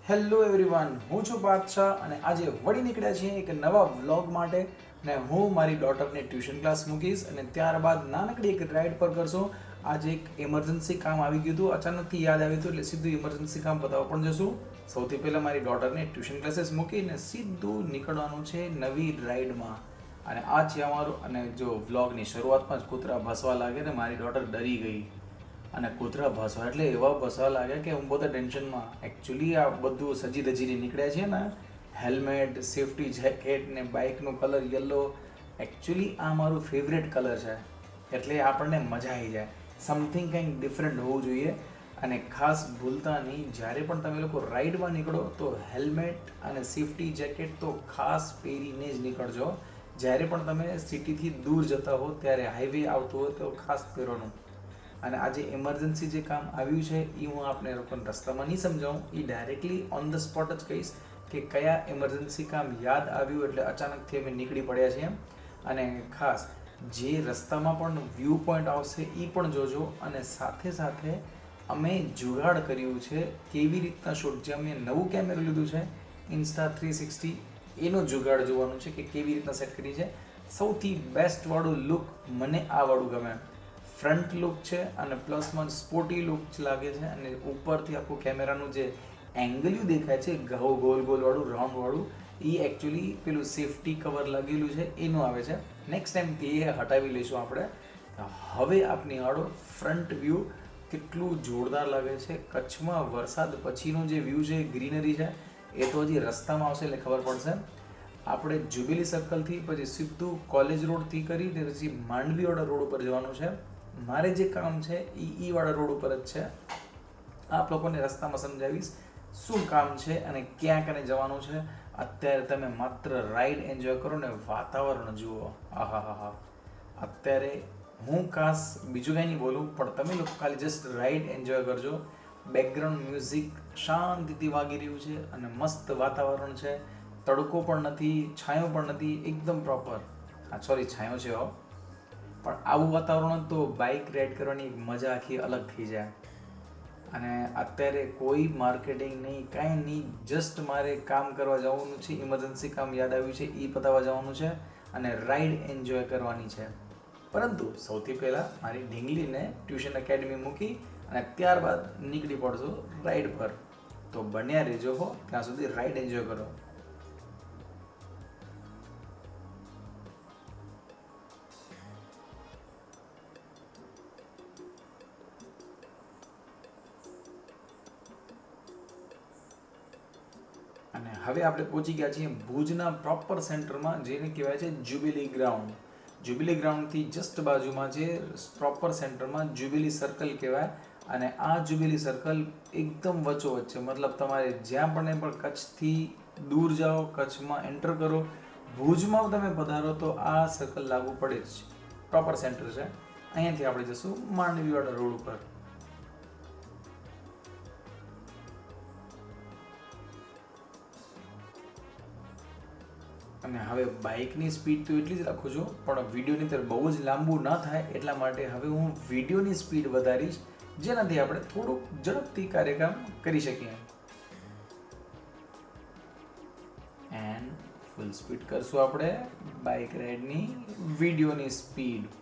Hello everyone, હું છું બાદશાહ અને આજે વળી નીકળ્યા છીએ એક નવા વ્લોગ માટે. ને હું મારી ડોટરને ટ્યુશન ક્લાસ મૂકીશ અને ત્યારબાદ નાનકડી એક રાઈડ પર કરશું. આજે એક ઇમરજન્સી કામ આવી ગયું હતું, અચાનકથી યાદ આવ્યું હતું એટલે સીધું ઇમરજન્સી કામ બતાવવા પણ જશું. સૌથી પહેલાં મારી ડોટરને ટ્યુશન ક્લાસીસ મૂકીને સીધું નીકળવાનું છે નવી રાઈડમાં. અને આ છે અમારું. અને જો વ્લોગની શરૂઆતમાં જ કૂતરા ભસવા લાગે ને મારી ડોટર ડરી ગઈ. અને કૂતરા ભસવા એટલે એવા ભસવા લાગ્યા કે હું બધા ટેન્શનમાં. એકચ્યુઅલી આ બધું સજી ધજીને નીકળ્યા છે ને, હેલ્મેટ, સેફ્ટી જેકેટ ને બાઇકનો કલર યલો. એકચ્યુઅલી આ મારું ફેવરેટ કલર છે એટલે આપણને મજા આવી જાય. સમથિંગ કંઈક ડિફરન્ટ હોવું જોઈએ. અને ખાસ ભૂલતા નહીં, જ્યારે પણ તમે લોકો રાઈડમાં નીકળો તો હેલ્મેટ અને સેફ્ટી જેકેટ તો ખાસ પહેરીને જ નીકળજો. જ્યારે પણ તમે સિટીથી દૂર જતા હો ત્યારે હાઈવે આવતો હોય તો ખાસ પહેરવાનું. અને આજે ઇમરજન્સી જે કામ આવ્યું છે એ હું આપને લોકોને રસ્તામાં નહીં સમજાવું, એ ડાયરેક્ટલી ઓન ધ સ્પોટ જ કહીશ કે કયા ઇમરજન્સી કામ યાદ આવ્યું એટલે અચાનકથી અમે નીકળી પડ્યા છીએ. અને ખાસ જે રસ્તામાં પણ વ્યૂ પોઈન્ટ આવશે એ પણ જોજો. અને સાથે સાથે અમે જુગાડ કર્યું છે કેવી રીતના શૂટ, જે અમે નવું કેમેરું લીધું છે Insta360, એનો જુગાડ જોવાનું છે કે કેવી રીતના સેટ કરી છે. સૌથી બેસ્ટવાળું લુક મને આ વાળું ગમે. ફ્રન્ટ લુક છે અને પ્લસમાં સ્પોર્ટી લુક લાગે છે. અને ઉપરથી આખું કેમેરાનું જે એંગલ્યું દેખાય છે ગોલ ગોલવાળું રાઉન્ડવાળું, એ એકચ્યુઅલી પેલું સેફ્ટી કવર લાગેલું છે એનું આવે છે. નેક્સ્ટ ટાઈમ તે હટાવી લઈશું આપણે. હવે આપની આડો ફ્રન્ટ વ્યૂ કેટલું જોરદાર લાગે છે. કચ્છમાં વરસાદ પછીનો જે વ્યૂ છે, ગ્રીનરી છે, એ તો હજી રસ્તામાં આવશે એટલે ખબર પડશે. આપણે જ્યુબિલી સર્કલથી પછી સીધું કોલેજ રોડથી કરીને પછી માંડવીવાળા રોડ ઉપર જવાનું છે. મારે જે કામ છે એ વાળા રોડ ઉપર જ છે. આપ લોકોને રસ્તામાં સમજાવીશ શું કામ છે અને ક્યાં કને જવાનું છે. અત્યારે તમે માત્ર રાઈડ એન્જોય કરો ને વાતાવરણ જુઓ. આહા હા હા. અત્યારે હું ખાસ બીજું કંઈ નહીં બોલું, પણ તમે લોકો ખાલી જસ્ટ રાઈડ એન્જોય કરજો. બેકગ્રાઉન્ડ મ્યુઝિક શાંતિથી વાગી રહ્યું છે અને મસ્ત વાતાવરણ છે. તડકો પણ નથી, છાંયો પણ નથી, એકદમ પ્રોપર. સોરી, છાંયો છે હો. પણ આવું વાતાવરણ તો બાઇક રાઈડ કરવાની મજા આખી અલગ થઈ જાય. અને અત્યારે કોઈ માર્કેટિંગ નહીં, કાંઈ નહીં, જસ્ટ મારે કામ કરવા જવાનું છે. ઇમરજન્સી કામ યાદ આવ્યું છે એ પતાવવા જવાનું છે અને રાઈડ એન્જોય કરવાની છે. પરંતુ સૌથી પહેલાં મારી ઢીંગલીને ટ્યુશન એકેડમી મૂકી અને ત્યારબાદ નીકળી પડશું રાઈડ પર. તો બન્યા રહેજો હો, ત્યાં સુધી રાઈડ એન્જોય કરો. અને હવે આપણે પહોંચી ગયા છીએ ભુજના પ્રોપર સેન્ટરમાં, જેને કહેવાય છે જ્યુબિલી ગ્રાઉન્ડ. જ્યુબિલી ગ્રાઉન્ડથી જસ્ટ બાજુમાં છે પ્રોપર સેન્ટરમાં જ્યુબિલી સર્કલ કહેવાય. અને આ જ્યુબિલી સર્કલ એકદમ વચ્ચોવચ્ચ છે. મતલબ તમારે જ્યાં પણ કચ્છથી દૂર જાઓ, કચ્છમાં એન્ટર કરો, ભુજમાં તમે પધારો તો આ સર્કલ લાગુ પડે જ. પ્રોપર સેન્ટર છે. અહીંયાથી આપણે જશું માંડવીવાળા રોડ ઉપર. અને હવે બાઇકની સ્પીડ તો એટલી જ રાખું છું, પણ વિડીયોની અંદર બહુ જ લાંબુ ન થાય એટલા માટે હવે હું વિડીયોની સ્પીડ વધારીશ, જેનાથી આપણે થોડુંક ઝડપથી કાર્યક્રમ કરી શકીએ. એન્ડ ફૂલ સ્પીડ કરશું આપણે બાઇક રાઇડની વિડીયોની સ્પીડ.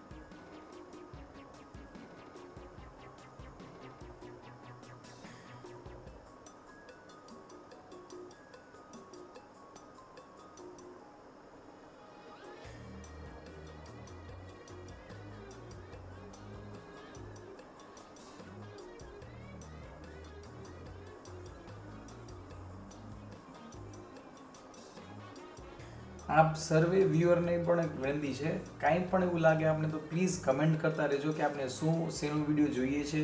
આપ સર્વે વ્યુઅરને પણ એક વિનંતી છે, કાંઈ પણ એવું લાગે આપને તો પ્લીઝ કમેન્ટ કરતા રહેજો કે આપને શેનો વિડીયો જોઈએ છે,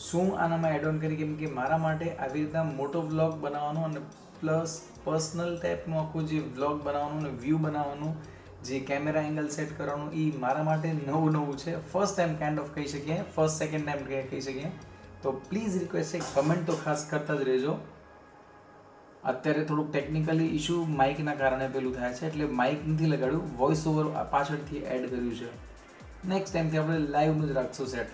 શું આનામાં એડ ઓન કરી. કેમ કે મારા માટે આવી રીતના મોટો વ્લોગ બનાવવાનો અને પ્લસ પર્સનલ ટાઈપનું આખું જે વ્લોગ બનાવવાનું અને વ્યૂ બનાવવાનું, જે કેમેરા એંગલ સેટ કરવાનું, એ મારા માટે નવું છે. ફર્સ્ટ ટાઈમ કાઇન્ડ ઓફ કહી શકીએ, ફર્સ્ટ સેકન્ડ ટાઈમ કહી શકીએ. તો પ્લીઝ રિક્વેસ્ટ છે, કમેન્ટ તો ખાસ કરતા જ રહેજો. અત્યારે થોડુંક ટેકનિકલી ઇશ્યુ માઇકના કારણે પેલું થાય છે, એટલે માઇક નથી લગાડ્યું, વોઇસ ઓવર પાછળથી એડ કર્યું છે. નેક્સ્ટ ટાઈમથી આપણે લાઈવનું જ રાખશું સેટ.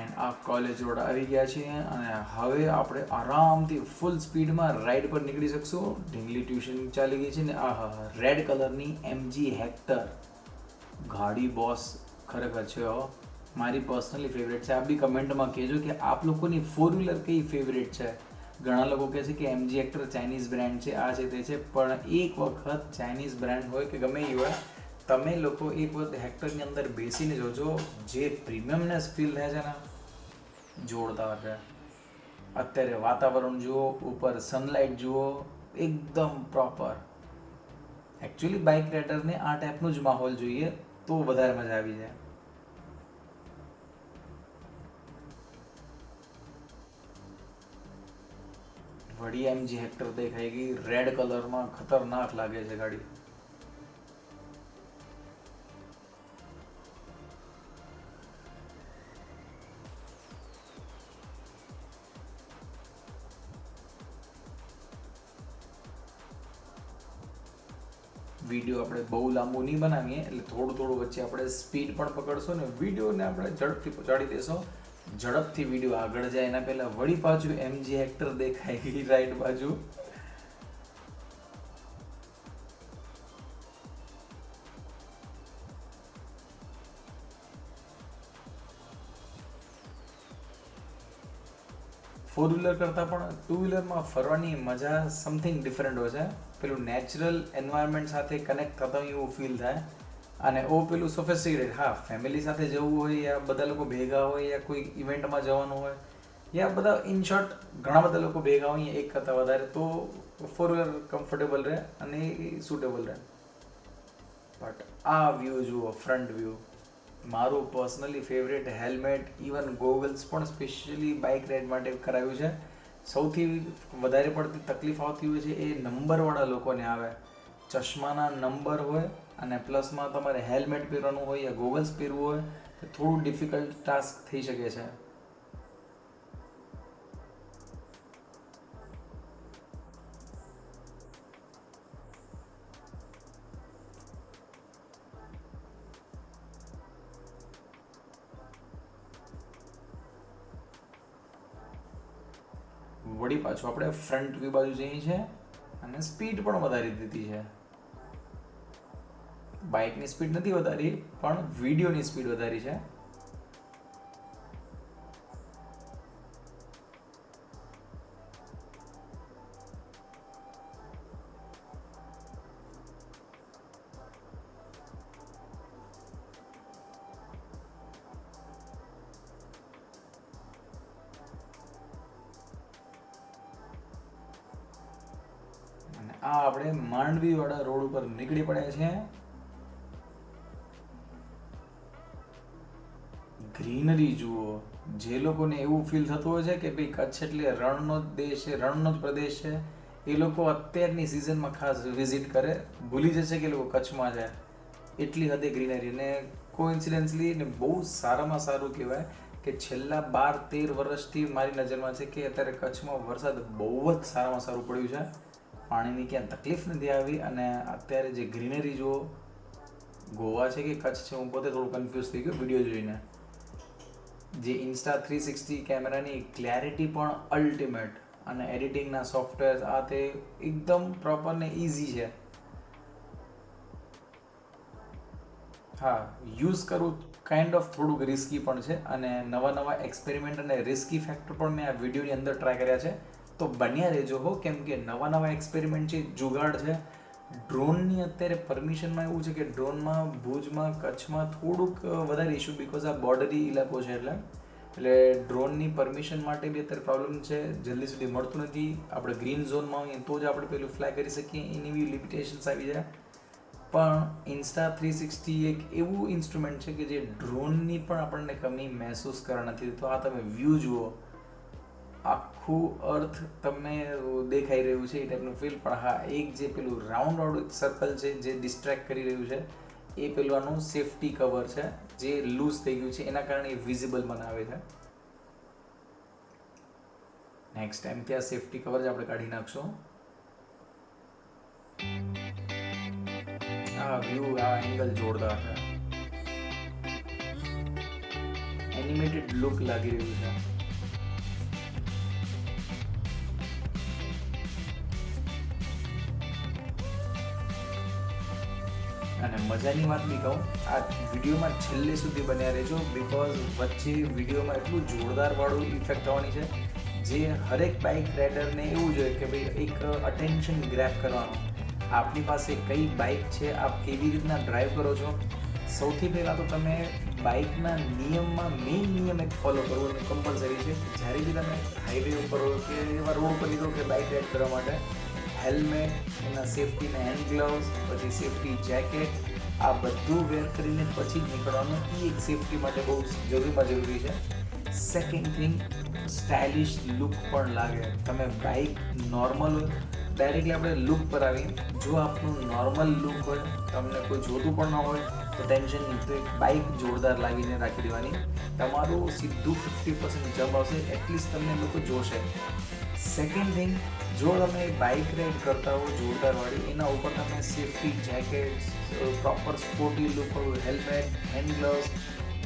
એન્ડ આ કોલેજ રોડ આવી ગયા છીએ અને હવે આપણે આરામથી ફૂલ સ્પીડમાં રાઈડ પર નીકળી શકશું. ઢીંગલી ટ્યુશન ચાલી ગઈ છે ને આ રેડ કલરની MG હેક્ટર ગાડી બોસ ખરેખર છે હો, મારી પર્સનલી ફેવરેટ છે. આપ બી કમેન્ટમાં કહેજો કે આપ લોકોની 4 વ્હીલર કઈ ફેવરેટ છે. ઘણા લોકો કહે છે કે MG હેક્ટર ચાઇનીઝ બ્રાન્ડ છે, આ છે તે છે, પણ એક વખત ચાઇનીઝ બ્રાન્ડ હોય કે ગમે એ હોય, તમે લોકો એક વખત હેક્ટરની અંદર બેસીને જોજો, જે પ્રીમિયમનેસ ફીલ થાય છે ને જોરદાર છે. અત્યારે વાતાવરણ જુઓ, ઉપર સનલાઇટ જુઓ, એકદમ પ્રોપર. એકચ્યુઅલી બાઇક રાઇડરને આ ટાઈપનું જ માહોલ જોઈએ તો વધારે મજા આવી જાય. વળી MG હેક્ટર દેખાઈ ગઈ રેડ કલરમાં, ખતરનાક લાગે છે ગાડી. વિડીયો આપણે બહુ લાંબુ નહીં બનાવીએ, એટલે થોડું વચ્ચે આપણે સ્પીડ પણ પકડશો ને વિડીયોને આપણે ઝડપથી પહોંચાડી દેશો. ઝડપથી વિડીયો આગળ જાય એના પહેલાં વળી પાછું MG હેક્ટર દેખાય ગઈ રાઈટ બાજુ. ફોર વ્હીલર કરતાં પણ 2 વ્હીલરમાં ફરવાની મજા સમથિંગ ડિફરન્ટ હોય છે. પેલું નેચરલ એન્વાયરમેન્ટ સાથે કનેક્ટ થતા હોય એવું ફીલ થાય. અને પેલું સોફિસ્ટિકેટેડ, હા, ફેમિલી સાથે જવું હોય યા બધા લોકો ભેગા હોય યા કોઈ ઇવેન્ટમાં જવાનું હોય યા બધા ઇન શોર્ટ ઘણા બધા લોકો ભેગા હોય એક કરતાં વધારે, તો 4 વ્હીલર કમ્ફર્ટેબલ રહે અને સુટેબલ રહે. બટ આ વ્યૂ જુઓ, ફ્રન્ટ વ્યૂ, મારું personally favourite. Helmet, even goggles પણ સ્પેશિયલી બાઇક રાઇડ માટે કરાવ્યું છે. સૌથી વધારે પડતી તકલીફ આવતી હોય છે એ નંબરવાળા લોકોને આવે. ચશ્માના નંબર હોય અને પ્લસમાં તમારે હેલ્મેટ પહેરવાનું હોય યા ગોગલ્સ પહેરવું હોય તો થોડું ડિફિકલ્ટ ટાસ્ક થઈ શકે છે. વળી પાછું આપણે ફ્રન્ટ વ્યૂ બાજુ જઈએ છીએ અને સ્પીડ પણ વધારી દીધી છે. બાઇકની સ્પીડ નથી વધારી, પણ વિડીયોની સ્પીડ વધારી છે. આ આપણે માંડવી વાળા રોડ ઉપર નીકળી પડ્યા છે. ગ્રીનરી જુઓ. જે લોકોને એવું ફીલ થતું હોય છે કે ભાઈ કચ્છ એટલે રણનો જ દેશ છે, રણનો જ પ્રદેશ છે, એ લોકો અત્યારની સિઝનમાં ખાસ વિઝિટ કરે. ભૂલી જશે કે લોકો કચ્છમાં છે, એટલી હદે ગ્રીનરી. અને કોઇન્સિડન્સલી ને બહુ સારામાં સારું કહેવાય કે છેલ્લા 12-13 વર્ષથી મારી નજરમાં છે કે અત્યારે કચ્છમાં વરસાદ બહુ જ સારામાં સારું પડ્યું છે. પાણીની ક્યાં તકલીફ નથી આવી. અને અત્યારે જે ગ્રીનરી જુઓ, ગોવા છે કે કચ્છ છે, હું પોતે થોડું કન્ફ્યુઝ થઈ ગયો વિડીયો જોઈને. જે Insta360 કેમેરાની ક્લેરિટી પણ અલ્ટિમેટ અને એડિટિંગના સોફ્ટવેર આ તે એકદમ પ્રોપર ને ઇઝી છે. હા, યુઝ કરવું કાઇન્ડ ઓફ થોડુંક રિસ્કી પણ છે અને નવા એક્સપેરિમેન્ટ અને રિસ્કી ફેક્ટર પણ મેં આ વિડીયોની અંદર ટ્રાય કર્યા છે. તો બન્યા રહેજો હો, કેમ કે નવા એક્સપેરિમેન્ટ છે, જુગાડ છે. ડ્રોનની અત્યારે પરમિશનમાં એવું છે કે ડ્રોનમાં ભુજમાં, કચ્છમાં થોડુંક વધારે ઇશ્યુ, બિકોઝ આ બોર્ડરી ઇલાકો છે એટલે ડ્રોનની પરમિશન માટે બી અત્યારે પ્રોબ્લેમ છે, જલ્દી સુધી મળતું નથી. આપણે ગ્રીન ઝોનમાં હોઈએ તો જ આપણે પેલું ફ્લાય કરી શકીએ, એની બી લિમિટેશન્સ આવી જાય. પણ Insta360 એક એવું ઇન્સ્ટ્રુમેન્ટ છે કે જે ડ્રોનની પણ આપણને કમી મહેસૂસ કરવા નથી દેતો. આ તમે વ્યૂ જુઓ, આખું અર્થ તમને દેખાઈ રહ્યું છે એ ટાઈપનું ફીલ. પણ હા, એક જે પેલું રાઉન્ડ વાળું સર્કલ છે જે ડિસ્ટ્રેક્ટ કરી રહ્યું છે એ પેલું આનું સેફટી કવર છે જે લૂઝ થઈ ગયું છે, એના કારણે વિઝિબલ બનાવે છે. નેક્સ્ટ ટાઈમ ત્યાં સેફટી કવર જ આપણે કાઢી નાખશું. આ વ્યૂ, આ એંગલ જોરદાર છે. એનિમેટેડ લુક લાગી રહ્યું છે. અને મજાની વાત બી કહું, આ વિડીયોમાં છેલ્લે સુધી બન્યા રહેજો, બીકોઝ વચ્ચે વિડીયોમાં એટલું જોરદાર વાળું ઇફેક્ટ થવાની છે જે હરેક બાઇક રાઇડરને એવું જોઈએ કે ભાઈ એક અટેન્શન ગ્રેબ કરવાનું. આપની પાસે કઈ બાઇક છે, આપ કેવી રીતના ડ્રાઈવ કરો છો. સૌથી પહેલાં તો તમે બાઇકના નિયમમાં મેઇન નિયમ એક ફોલો કરવો અને કમ્પલસરી છે. જ્યારે બી તમે હાઈવે ઉપર હો કે એવા રોડ ઉપર નીકળો કે બાઇક રાઇડ કરવા માટે, હેલ્મેટ, એના સેફ્ટીના હેન્ડ ગ્લવ્સ, પછી સેફ્ટી જેકેટ, આ બધું વેર કરીને પછી જ નીકળવાનું. એ એક સેફ્ટી માટે બહુ જરૂરી છે. સેકન્ડ થિંગ, સ્ટાઇલિશ લુક પણ લાગે. તમે બાઇક નોર્મલ હોય, ડાયરેક્ટલી આપણે લુક પર આવીએ, જો આપનું નોર્મલ લુક હોય, તમને કોઈ જોતું પણ ન હોય તો ટેન્શન નહીં, તો એક બાઇક જોરદાર લાગીને રાખી દેવાની. તમારું સીધું 50% જમ્પ આવશે, એટલીસ્ટ તમને લોકો જોશે. સેકન્ડ થિંગ, જો તમે બાઇક રાઇડ કરતા હો જોરદારવાળી, એના ઉપર તમે safety jackets, proper sporty look, helmet, hand gloves,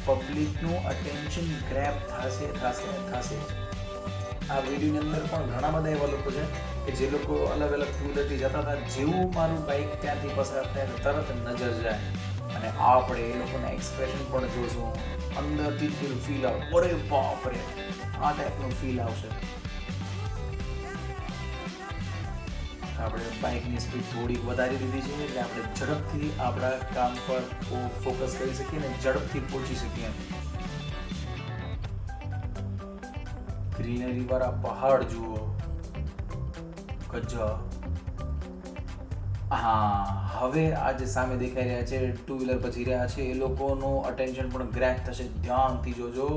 પબ્લિકનું અટેન્શન ગ્રેબ થશે. આ વિડીયોની અંદર પણ ઘણા બધા એવા લોકો છે કે જે લોકો અલગ અલગ ટુ વ્હીલરથી જતા હતા, જેવું મારું બાઇક ત્યાંથી પસાર થાય તરત નજર જાય અને આપણે એ લોકોના એક્સપ્રેશન પણ જોશું, અંદરથી થોડું ફીલ આવે, અરે બાપ રે, આ ટાઈપનું ફીલ આવશે. આપણે બાઇકની સ્પીડ થોડીક વધારી દીધી છે એટલે આપણે ઝડપથી આપણા કામ પર ફોકસ કરી શકીએ અને ઝડપથી પહોંચી શકીએ. ગ્રીનરી વાળા પહાડ જુઓ, ગજબ. હા, હવે આ જે સામે દેખાઈ રહ્યા છે ટુ વ્હીલર પર જઈ રહ્યા છે, એ લોકોનું અટેન્શન પણ ગ્રેબ થશે. ધ્યાનથી જોજો,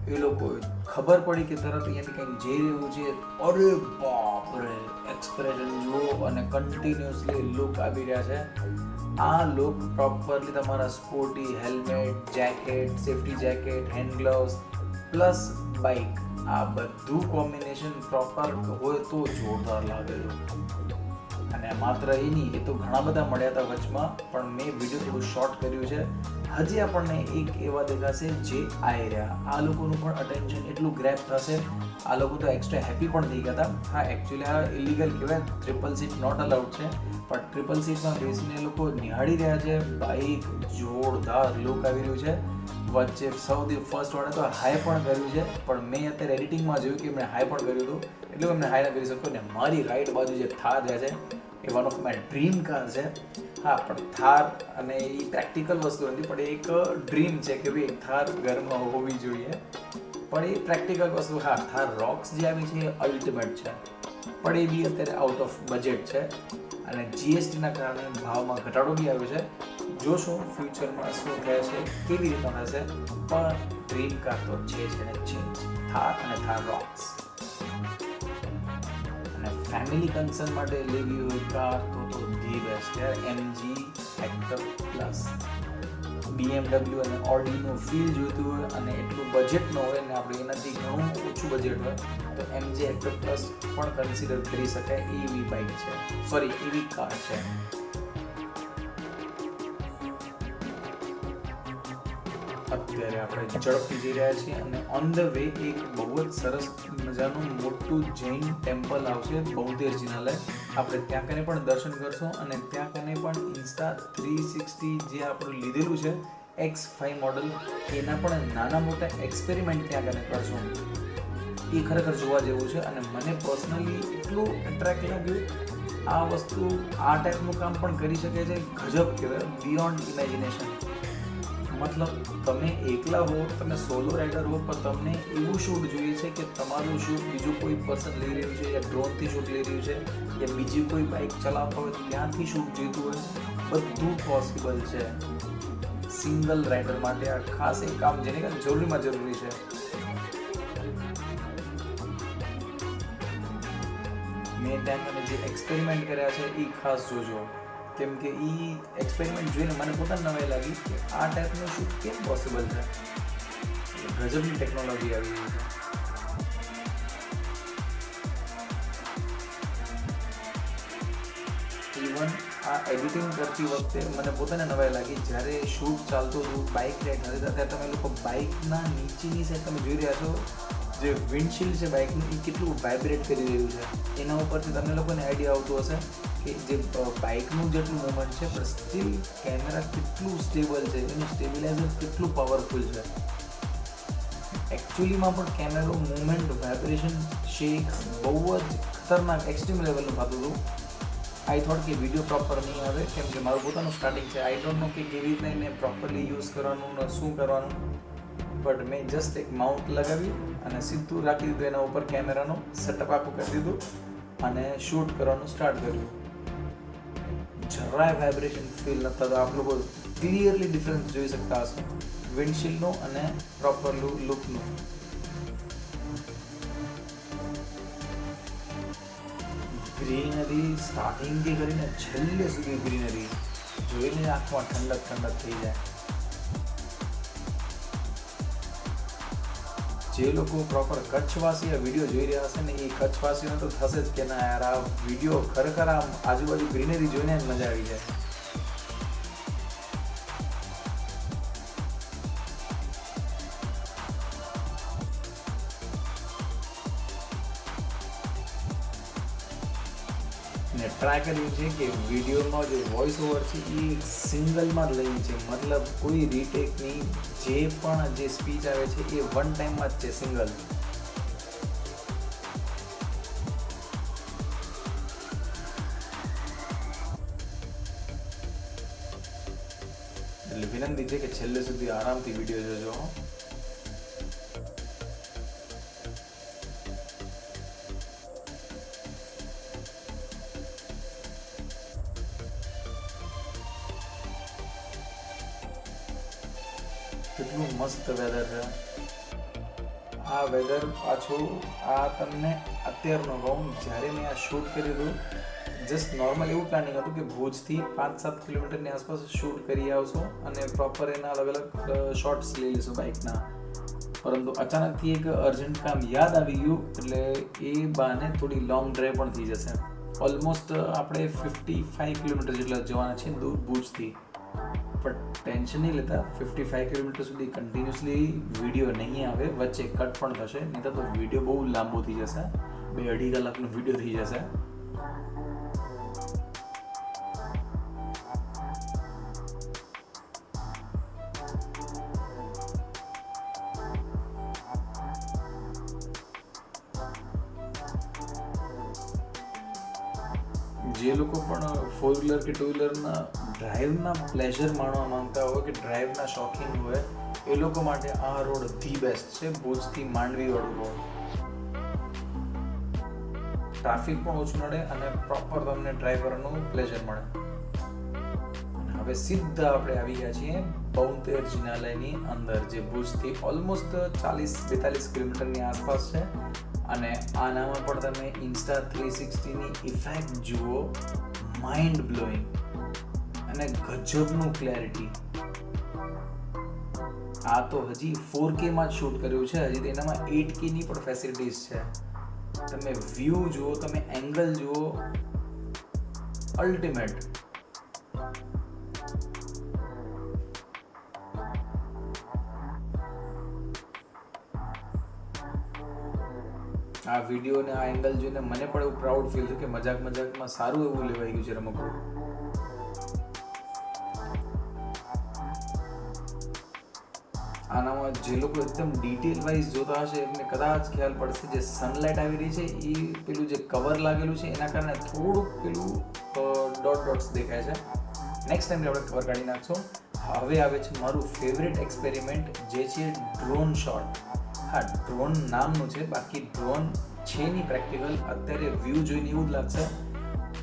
એ લોકો ખબર પડી કે તરત અહીંયાથી કંઈક જઈ રહ્યું છે, અરે બાપ રે, એક્સપ્રેશન જુઓ અને કન્ટિન્યુઅસલી લુક આવી રહ્યા છે. આ લુક પ્રોપરલી તમારા sporty helmet, jacket, safety jacket, hand gloves plus bike, આ બધું કોમ્બિનેશન પ્રોપર હોય તો જોરદાર લાગે. અને માત્ર એ નહીં, એ તો ઘણા બધા મળ્યા હતા વચમાં, પણ મેં વિડીયો થોડું શોર્ટ કર્યું છે. હજી આપણને એક એવા દેખાશે જે આવી રહ્યા, આ લોકોનું પણ અટેન્શન એટલું ગ્રેબ થશે. આ લોકો તો એક્સ્ટ્રા હેપી પણ થઈ ગયા હતા. હા, એકચ્યુઅલી આ ઇલીગલ કહેવાય, ટ્રિપલ સીટ નોટ અલાઉડ છે, પણ ટ્રિપલ સીટમાં બેસીને એ લોકો નિહાળી રહ્યા છે બાઇક. જોરદાર લુક આવી રહ્યું છે. વચ્ચે સૌથી ફર્સ્ટ વાળે તો હાઈ પણ કર્યું છે, પણ મેં અત્યારે એડિટિંગમાં જોયું કે મેં હાઈ પણ કર્યું હતું, એટલે એમને હાઈ ના કરી શકતો. ને મારી રાઈટ બાજુ જે થાર જાય છે એ one of my dream car છે. હા, પણ થાર અને એ પ્રેક્ટિકલ વસ્તુ નથી, પણ એક ડ્રીમ છે કે ભાઈ થાર ઘરમાં હોવી જોઈએ, પણ એ પ્રેક્ટિકલ વસ્તુ. હા, થાર રોક્સ જે આવી છે એ અલ્ટિમેટ છે, પણ એ બી અત્યારે આઉટ ઓફ બજેટ છે અને જીએસટીના કારણે ભાવમાં ઘટાડો બી આવ્યો છે. જોશું ફ્યુચરમાં શું થાય છે, કેવી રીતના થશે, પણ ડ્રીમ કાર તો છે જ અને છે થાર અને થાર રોક્સ. અને ફેમિલી કન્સર્ન માટે લેવી હોય કાર તો ધી બેસ્ટ છે MG હેક્ટર પ્લસ. BMW અને ઓડીનું ફીલ જોઈતું હોય અને એટલું બજેટ ન હોય ને આપણે એનાથી ઘણું ઓછું બજેટ હોય તો MG હેક્ટર પ્લસ પણ કન્સિડર કરી શકાય. એવી બાઇક છે, સોરી એવી કાર છે. અત્યારે આપણે ઝડપથી જઈ રહ્યા છીએ અને ઓન ધ વે એક બહુ જ સરસ મજાનું મોટું જૈન ટેમ્પલ આવશે બહુધેરજીના. આપણે ત્યાં કને પણ દર્શન કરશું અને ત્યાં કને પણ Insta360 જે આપણું લીધેલું છે X5 મોડલ, એના પણ નાના મોટા એક્સપેરિમેન્ટ ત્યાં કને કરશું. એ ખરેખર જોવા જેવું છે અને મને પર્સનલી એટલું એટ્રેક્ટ લાગ્યું. આ વસ્તુ આ ટાઈપનું કામ પણ કરી શકે છે, ગજબ કહેવાય, બિયોન્ડ ઇમેજિનેશન. મતલબ તમે એકલા હો, તમે સોલો રાઇડર હો, પણ તમને એવું શૂટ જોઈએ છે કે તમારું શૂટ બીજું કોઈ પર્સન લઈ રહ્યું છે, યા ડ્રોનથી શૂટ લઈ રહ્યું છે, યા બીજી કોઈ બાઇક ચલાવતા હોય ત્યાંથી શૂટ જોઈતું હોય, બધું પોસિબલ છે. સિંગલ રાઇડર માટે આ ખાસ એક કામ જેને કે જરૂરીમાં જરૂરી છે. મેં ત્યાં જે એક્સપેરિમેન્ટ કર્યા છે એ ખાસ જોજો, કેમ કે એ એક્સપેરિમેન્ટ જોઈને મને પોતાને નવાઈ લાગી કે આ ટાઈપનું શૂટ કેમ પોસિબલ છે. ગજબની ટેકનોલોજી આવી રહી છે. ઇવન આ એડિટિંગ કરતી વખતે મને પોતાને નવાઈ લાગી, જ્યારે શૂટ ચાલતું હતું, બાઇક રાઇડ નથી થતા, ત્યારે તમે લોકો બાઇકના નીચેની સાઈડ તમે જોઈ રહ્યા છો, જે વિન્ડશીલ્ડ છે બાઇકનું, એ કેટલું વાઇબ્રેટ કરી રહ્યું છે. એના ઉપરથી તમને લોકોને આઈડિયા આવતું હશે કે જે બાઇકનું જેટલું મૂવમેન્ટ છે, પણ સ્ટીલ કેમેરા કેટલું સ્ટેબલ છે, એનું સ્ટેબિલાઇઝર કેટલું પાવરફુલ છે. એકચ્યુઅલીમાં પણ કેમેરો મૂવમેન્ટ, વાઇબ્રેશન, શેક્સ બહુ જ ખતરનાક એક્સ્ટ્રીમ લેવલનું થતું હતું. આઈ થોટ કે વિડીયો પ્રોપર નહીં આવે, કેમ કે મારું પોતાનું સ્ટાર્ટિંગ છે. આઈ ડોન્ટ નો કે કેવી રીતે એને પ્રોપરલી યુઝ કરવાનું ને શું કરવાનું, બટ મેં જસ્ટ એક માઉન્ટ લગાવી અને સીધું રાખી દીધું એના ઉપર, કેમેરાનો સેટઅપ આખું કરી દીધું અને શૂટ કરવાનું સ્ટાર્ટ કર્યું. જરાય વાઇબ્રેશન ફીલ ન થતો. આપ લોકો ક્લિયરલી ડિફરન્સ જોઈ શકતા હશો વિન્ડશીલ્ડનું અને પ્રોપર લુકનું. ગ્રીનરી સ્ટાર્ટિંગથી કરીને છેલ્લે સુધી ગ્રીનરી જોઈને આંખમાં ઠંડક ઠંડક થઈ જાય. જે લોકો પ્રોપર કચ્છવાસી આ વિડીયો જોઈ રહ્યા હશે ને, એ કચ્છવાસીઓને તો થશે જ કે ના યાર, આ વિડીયો ખરેખર આમ આજુબાજુ ગ્રીનરી જોઈને જ મજા આવી જાય. ને ટ્રાય કર્યું છે કે વિડીયોમાં જે વોઇસ ઓવર છે એ સિંગલમાં જ લેવી છે, મતલબ કોઈ રીટેક નહીં. જે પણ જે સ્પીચ આવે છે એ વન ટાઈમમાં જ છે, સિંગલ. એટલે વિનંતી છે કે છેલ્લે સુધી આરામથી વિડીયો જોજો. કેટલું મસ્ત વેધર છે. આ વેધર પાછું આ તમને અત્યારનો કહું, જ્યારે મેં આ શૂટ કર્યું હતું, જસ્ટ નોર્મલ એવું પ્લાનિંગ હતું કે ભુજથી 5-7 કિલોમીટરની આસપાસ શૂટ કરી આવશું અને પ્રોપર એના અલગ અલગ શોર્ટ્સ લઈ લઈશું બાઇકના. પરંતુ અચાનકથી એક અર્જન્ટ કામ યાદ આવી ગયું, એટલે એ બહાને થોડી લોંગ ડ્રાઈવ પણ થઈ જશે. ઓલમોસ્ટ આપણે 55 કિલોમીટર જેટલા જવાના છે દૂર ભુજથી. પણ ટેન્શન નહીં લેતા, 55 કિલોમીટર સુધી કન્ટિન્યુઅસલી વિડીયો નહીં આવે, વચ્ચે કટ પણ થશે, નહીં તો વિડીયો બહુ લાંબો થઈ જશે, 2-2.5 કલાકનો વિડીયો થઈ જશે. જે લોકો પણ 4 વ્હીલર કે 2 વ્હીલરના ડ્રાઈવના પ્લેઝર માણવા માંગતા હોય કે ડ્રાઈવના શોખીન હોય, એ લોકો માટે આ રોડ ધી બેસ્ટ છે, ભુજથી માંડવીવાળું રોડ. ટ્રાફિક પણ ઓછું નડે અને પ્રોપર તમને ડ્રાઈવ કરવાનું પ્લેઝર મળે. અને હવે સીધા આપણે આવી ગયા છીએ બોઉંતેર જિનાલયની અંદર, જે ભુજથી ઓલમોસ્ટ 40-42 કિલોમીટરની આસપાસ છે. અને આનામાં પણ તમે ઇન્સ્ટા 360ની ઇફેક્ટ જુઓ, માઇન્ડ બ્લોઈંગ અને ગજબનું ક્લેરિટી. આ તો હજી 4Kમાં જ શૂટ કર્યું છે, હજી તેનામાં 8Kની પણ ફેસિલિટીઝ છે. તમે વ્યૂ જુઓ, તમે એંગલ જુઓ, અલ્ટિમેટ. આ વિડીયો ને આ એંગલ જોઈને મને પણ એવું પ્રાઉડ ફીલ થયું કે મજાકમાં સારું એવું લેવાઈ ગયું છે રમકડું. આનામાં જે લોકો એકદમ ડિટેલ વાઇઝ જોતા હશે એમને કદાચ ખ્યાલ પડશે, જે સનલાઇટ આવી રહી છે એ પેલું જે કવર લાગેલું છે એના કારણે થોડુંક પેલું ડોટ્સ દેખાય છે. નેક્સ્ટ ટાઈમ આપણે કવર કાઢી નાખશું. હવે આવે છે મારું ફેવરેટ એક્સપેરિમેન્ટ, જે છે ડ્રોન શોટ. હા, ડ્રોન નામનું છે, બાકી ડ્રોન છે નહીં પ્રેક્ટિકલ. અત્યારે વ્યૂ જોઈને એવું જ લાગશે.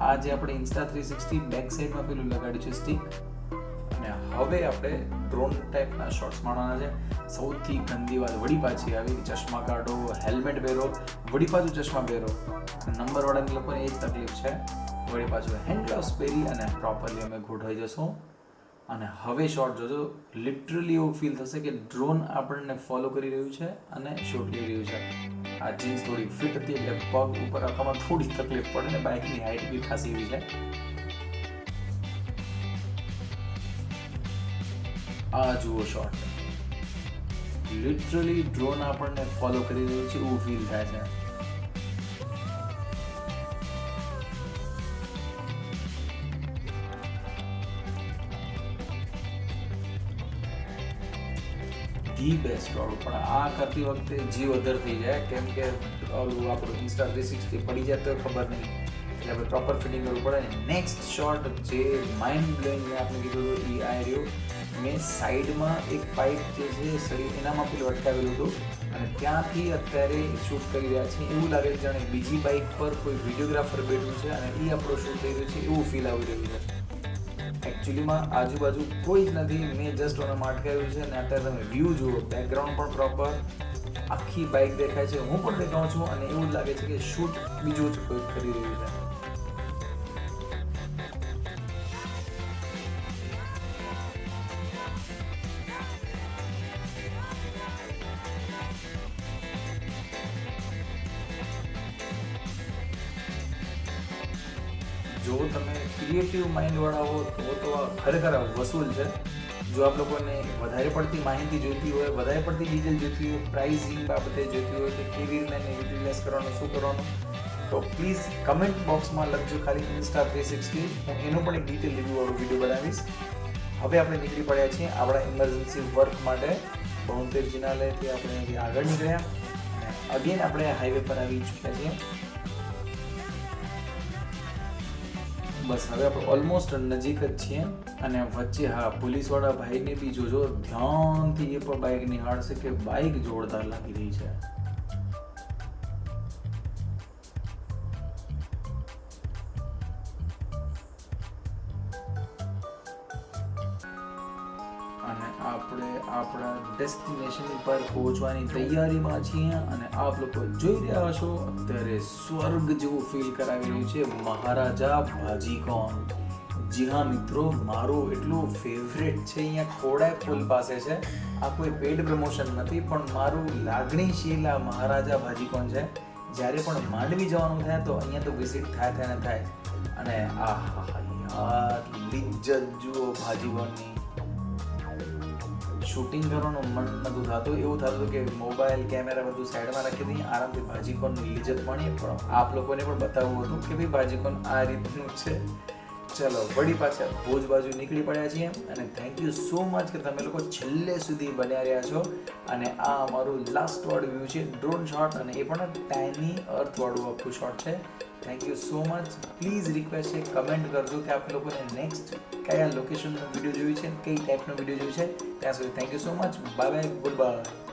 આ જે આપણે ઇન્સ્ટા 360 બેક સાઈડમાં પેલું લગાડ્યું છે સ્ટિક, અને હવે આપણે ડ્રોન ટાઈપના શોટ્સ માણવાના છે. સૌથી ગંદી વાત વળી પાછી આવી, ચશ્મા કાઢો, હેલ્મેટ પહેરો, વળી પાછું ચશ્મા પહેરો. નંબરવાળાને લોકોને એ જ તકલીફ છે. વળી પાછું હેન્ડ ગ્લવ્સ પહેરી અને પ્રોપરલી અમે ગોઠવાઈ જશું. અને હવે શોટ જોજો, લિટરલી એવું ફીલ થશે કે ડ્રોન આપણને ફોલો કરી રહ્યું છે અને શૂટ લઈ રહ્યું છે. આ જીન્સ થોડી ફિટ હતી એટલે પગ ઉપર રાખવામાં થોડી તકલીફ પડે ને બાઇકની હાઇટ બી ખાસી એવી છે. આ જુઓ શોટ, લિટરલી ડ્રોન આપણને ફોલો કરી રહ્યું છે એવું ફીલ થાય છે. ધી બેસ્ટ વાળું, પણ આ કરતી વખતે જીવ અધર થઈ જાય, કેમ કે ઓલું આપણું Insta360 પડી જાય તો ખબર નહીં, એટલે આપણે પ્રોપર ફિટિંગ કરવું પડે ને. નેક્સ્ટ શોટ જે માઇન્ડ બ્લોઈંગ મેં આપણે કીધું હતું એ આ રહ્યું. મેં સાઈડમાં એક પાઇપ જે છે સળી એનામાં પેલું અટકાવેલું હતું અને ત્યાંથી અત્યારે શૂટ કરી રહ્યા છે. એવું લાગે છે જાણે બીજી બાઇક પર કોઈ વિડીયોગ્રાફર બેઠું છે અને એ આપણો શૂટ થઈ રહ્યું છે એવું ફીલ આવી રહ્યું છે. એકચ્યુઅલીમાં આજુબાજુ કોઈ જ નથી, મેં જસ્ટ ઓનામાં અટકાવ્યું છે અને અત્યારે તમે વ્યૂ જુઓ, બેકગ્રાઉન્ડ પણ પ્રોપર, આખી બાઇક દેખાય છે, હું પણ દેખાઉં છું અને એવું લાગે છે કે શૂટ બીજું જ કોઈ કરી રહ્યું છે. જો તમે ક્રિએટિવ માઇન્ડવાળા હો તો ખરેખર વસૂલ છે. જો આપ લોકોને વધારે પડતી માહિતી જોઈતી હોય, વધારે પડતી ડિટેલ જોઈતી હોય, પ્રાઇઝિંગ બાબતે જોઈતી હોય કે કેવી રીતે એને યુટિલાઇઝ કરવાનું, શું કરવાનું, તો પ્લીઝ કમેન્ટ બોક્સમાં લખજો ખાલી Insta360. હું એનો પણ એક ડિટેલ રિવ્યૂવાળો વિડીયો બનાવીશ. હવે આપણે નીકળી પડ્યા છીએ આપણા ઇમરજન્સી વર્ક માટે. બોઉંતેર જિનાલયથી આપણે આગળ નીકળ્યા અને અગેન આપણે હાઈવે પર આવી ચૂક્યા છીએ. બસ હવે આપણે ઓલમોસ્ટ નજીક જ છીએ અને વચ્ચે હા પોલીસવાળા ભાઈને બી જોજો, ધ્યાનથી એ પણ બાઇક નિહાળશે કે બાઇક જોરદાર લાગી રહી છે. અને આપણે આપણા ડેસ્ટિનેશન પર પહોંચવાની તૈયારીમાં છીએ અને આપ લોકો જોઈ રહ્યા છો અત્યારે સ્વર્ગ જેવું ફીલ કરાવી રહ્યું છે મહારાજા ભાજીકોન. જી હા મિત્રો, મારું એટલું ફેવરેટ છે, અહીંયા ખોડાય પુલ પાસે છે. આ કોઈ પેડ પ્રમોશન નથી, પણ મારું લાગણીશીલ આ મહારાજા ભાજીકોન છે. જ્યારે પણ માંડવી જવાનું થાય તો અહીંયા તો વિઝિટ થાય ને થાય. અને આ યાર લિજ્જત જુઓ ભાજીકોનની. શૂટિંગ કરવાનું મન નહોતું થતું, એવું થતું હતું કે મોબાઈલ કેમેરા બધું સાઈડમાં રાખી દઈએ, આરામથી ભાજીકોનની લિજ્જત માણીએ. પણ આપ લોકોને પણ બતાવવું હતું કે ભાઈ ભાજીકોન આ રીતનું છે. ચલો વળી પાછા ભુજ બાજુ નીકળી પડ્યા છીએ અને થેન્ક યુ સો મચ કે તમે લોકો છેલ્લે સુધી બન્યા રહ્યા છો. અને આ અમારું લાસ્ટ વાળું વ્યૂ છે, ડ્રોન શોટ, અને એ પણ ટાઇની અર્થવાળું આખું શોટ છે. Thank you so much. Please request છે, કમેન્ટ કરજો કે આપ લોકોને નેક્સ્ટ કયા લોકેશનનો વિડીયો જોયું છે, કઈ ટાઈપનો વિડીયો જોયું છે. ત્યાં સુધી thank you so much. Bye bye, good bye.